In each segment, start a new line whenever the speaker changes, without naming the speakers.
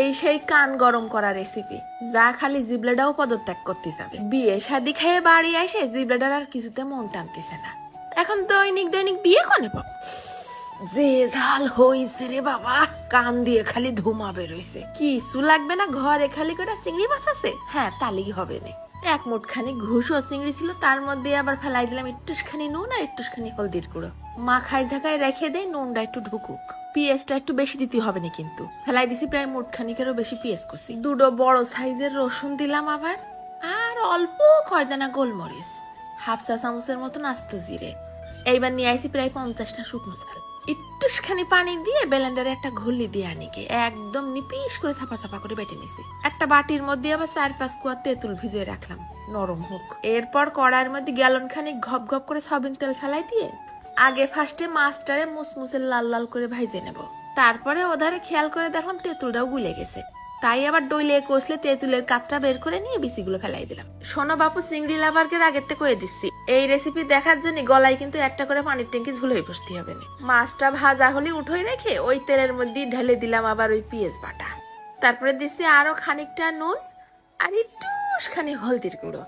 এই সেই কান গরম করা রেসিপি, যা খালি জিবলেটাও পদত্যাগ করতে যাবে। বিয়ে শাদি খেয়ে বাড়ি এসে জিবলেটার আর কিছুতে মন টানতেছে না। এখন দৈনিক দৈনিক বিয়ে কনে পাবো। যে ঝাল হইছে রে বাবা, কান দিয়ে খালি ধুমা বেরোইছে। কিছু লাগবে না, ঘরে খালি কটা চিংড়ি মাছ আছে, হ্যাঁ তালি হবে না। এক মুঠখানি ঘুষ ও চিংড়ি ছিল, তার মধ্যে আবার ফেলাই দিলাম একটুখানি নুন আর একটুখানি হলদির গুঁড়ো। মাখায় ঝাঁকায় রেখে দেয়, নুনটা একটু ঢুকুক। পেঁয়াজটা একটু বেশি দিতে হবে না কিন্তু। ফেলাই দিছি প্রায় মুঠখানিকেরও বেশি পেঁয়াজ কুচি। দুটো বড় সাইজের রসুন দিলাম আবার, আর অল্প কয়দানা গোলমরিচ, হাফ চা চামচের মতন আস্ত জিরে। এইবার নিয়ে আইছি প্রায় 50টা শুকনো চাল। একটুখানি পানি দিয়ে ব্লেন্ডারে একটা ঘুলি দিয়ে আনিকে একদম নিপিস করে ছাপা ছাপা করে বেটে নিছি। একটা বাটির মধ্যে আবার 4-5 কোয়া তেঁতুল ভিজিয়ে রাখলাম নরম হোক। এরপর কড়াইয়ের মধ্যে গ্যালন খানিক ঘপ ঘপ করে সয়াবিন তেল ফেলাই দিয়ে আগে ফার্স্টে মাছটারে মুসমুসে লাল লাল করে ভাইজে নেব। তারপরে ওধারে খেয়াল করে দেখলাম তেঁতুলটাও গুলে গেছে, তাই আবার ডইলে কষলে তেঁতুলের কাতটা বের করে নিয়ে বিচিগুলো ফেলাই দিলাম। শোনো বাপু, চিংড়ি লাভারকে আগের থেকে কয়ে দিচ্ছি, এই রেসিপি দেখার জন্য গলায় কিন্তু একটা করে পানির ট্যাঙ্কি ঝুলে বসতে হবে না। মাছটা ভাজা হলে উঠোই রেখে ওই তেলের মধ্যে ঢেলে দিলাম আবার ওই পেঁয়াজ বাটা। তারপরে দিচ্ছি আরো খানিকটা নুন আর একটুখানি হলদির গুঁড়ো।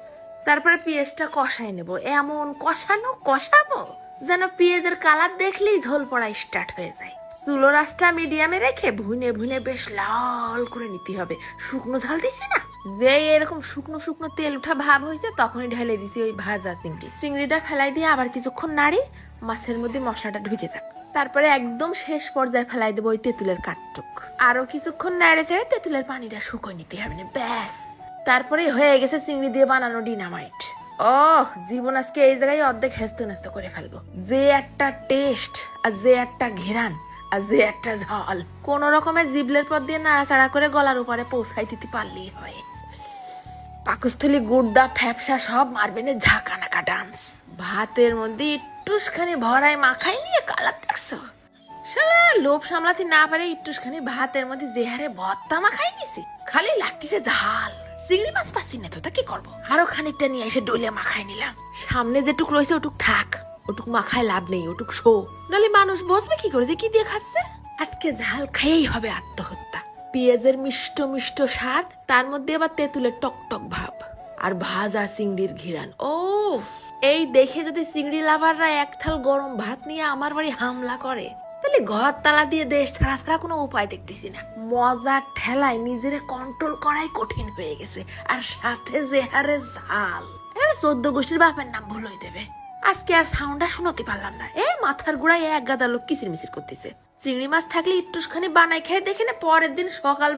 তারপরে পেঁয়াজটা কষাই নেব, এমন কষাবো যেন পেঁয়াজের কালার দেখলেই ঝোল পড়া স্টার্ট হয়ে যায়। চুলোর আঁচটা মিডিয়ামে রেখে ভুনে ভুনে বেশ লাল করে নিতে হবে। শুকনো ঝাল দিছি না, যে এরকম শুকনো শুকনো তেল উঠা ভাব হয়েছে তখনই ঢেলে দিছি ওই ভাজা চিংড়িটা ফেলাই দিয়ে আবার কিছুক্ষণ নাড়ি মাছের মধ্যে মশলাটা ঢুকে যাক। তারপরে একদম শেষ পর্যায়ে ফেলাই দেবো ওই তেঁতুলের কাঠটুক। আরো কিছুক্ষণ নাড়ে চেড়ে তেঁতুলের পানিটা শুকোয় নিতে হবে না, ব্যাস। তারপরে হয়ে গেছে চিংড়ি দিয়ে বানানো ডিনামাইট। জীবন আজকে এই জায়গায় অর্ধেক হেস্ত নেস্ত করে ফেলবো। যে একটা টেস্ট, আর যে একটা ঘেরান, আর যে একটা ঝাল, কোন রকমের জিবলের পর দিয়ে নাড়াচাড়া করে গলার উপরে পৌঁছাই দিতে পারলেই হয়। পাকস্থলী গুড়দা ফ্যাপসা সব মারবে না ঝাঁকানাকা ডান্স। ভাতের মধ্যে একটুখানি ভরাই মাখাই নিয়ে কালার দেখছো, শালা লোভ সামলাতে না পারে একটুখানি ভাতের মধ্যে যে হারে ভর্তা মাখাই নিছি, খালি লাগতেছে ঝাল। চিংড়ি মাছ পাচ্ছি না তো, তা কি করবো? আরো খানিকটা নিয়ে এসে ডলে মাখাই নিলাম। সামনে যেটুক রয়েছে ওটুক থাক, ওটুক মাখায় লাভ নেই, ওটুক শো, নাহলে মানুষ বুঝবে কি করে যে কি দিয়ে খাচ্ছে। আজকে ঝাল খেয়েই হবে আত্মহত্যা। পেঁয়াজের মিষ্ট মিষ্ট স্বাদ, তার মধ্যে আবার তেঁতুলের টকটক ভাব, আর ভাজা চিংড়ির ঘিরান। ও এই দেখে যদি চিংড়ি লাভাররা এক থাল গরম ভাত নিয়ে আমার বাড়ি হামলা করে, তাহলে ঘর তালা দিয়ে দেশ ছাড়া ছাড়া কোনো উপায় দেখতেছি না। মজার ঠেলায় নিজের কন্ট্রোল করাই কঠিন হয়ে গেছে, আর সাথে যে হারে ঝাল, 14 গোষ্ঠীর বাপের নাম ভুল হয়ে দেবে। আজকে আর সাউন্ডটা শুনতে পারলাম না, মাথার গোড়ায় এক গাদা লোক কিচির মিচির করতেছে। চিংড়ি মাছ থাকলে একটুখানি বানাই খেয়ে দেখে না, পরের দিন সকাল